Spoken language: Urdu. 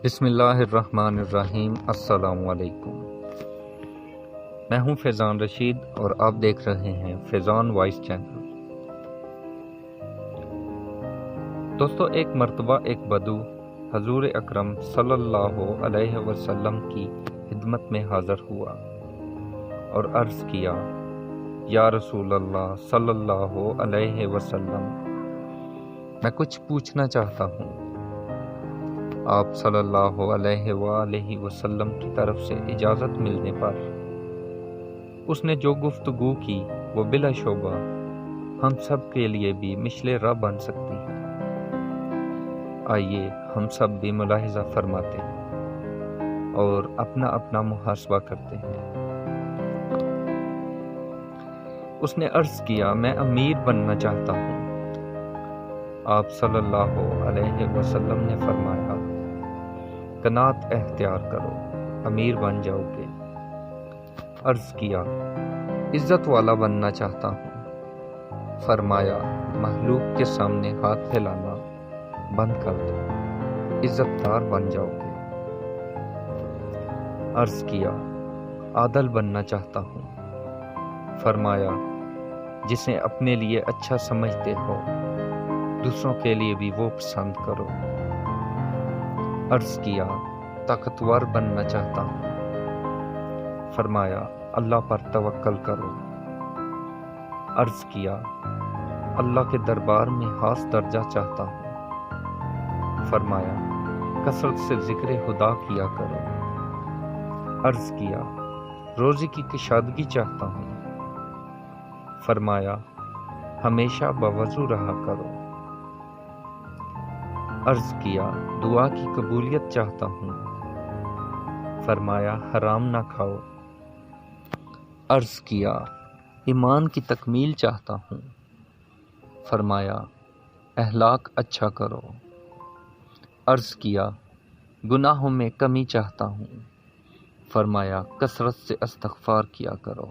بسم اللہ الرحمن الرحیم۔ السلام علیکم، میں ہوں فیضان رشید اور آپ دیکھ رہے ہیں فیضان وائس چینل۔ دوستو، ایک مرتبہ ایک بدو حضور اکرم صلی اللہ علیہ وسلم کی خدمت میں حاضر ہوا اور عرض کیا، یا رسول اللہ صلی اللہ علیہ وسلم، میں کچھ پوچھنا چاہتا ہوں۔ آپ صلی اللہ علیہ وآلہ وسلم کی طرف سے اجازت ملنے پر اس نے جو گفتگو کی وہ بلا شبہ ہم سب کے لیے بھی مثل راہ بن سکتی ہے۔ آئیے ہم سب بھی ملاحظہ فرماتے ہیں اور اپنا اپنا محاسبہ کرتے ہیں۔ اس نے عرض کیا، میں امیر بننا چاہتا ہوں۔ آپ صلی اللہ علیہ وسلم نے فرمایا، قناعت اختیار کرو، امیر بن جاؤ گے۔ عرض کیا، عزت والا بننا چاہتا ہوں۔ فرمایا، مخلوق کے سامنے ہاتھ پھیلانا بند کر دو، عزت دار بن جاؤ گے۔ عرض کیا، عادل بننا چاہتا ہوں۔ فرمایا، جسے اپنے لیے اچھا سمجھتے ہو دوسروں کے لیے بھی وہ پسند کرو۔ عرض کیا، طاقتور بننا چاہتا ہوں۔ فرمایا، اللہ پر توکل کرو۔ عرض کیا، اللہ کے دربار میں خاص درجہ چاہتا ہوں۔ فرمایا، کثرت سے ذکر خدا کیا کرو۔ عرض کیا، روزی کی کشادگی چاہتا ہوں۔ فرمایا، ہمیشہ باوضو رہا کرو۔ عرض کیا، دعا کی قبولیت چاہتا ہوں۔ فرمایا، حرام نہ کھاؤ۔ عرض کیا، ایمان کی تکمیل چاہتا ہوں۔ فرمایا، اخلاق اچھا کرو۔ عرض کیا، گناہوں میں کمی چاہتا ہوں۔ فرمایا، کثرت سے استغفار کیا کرو۔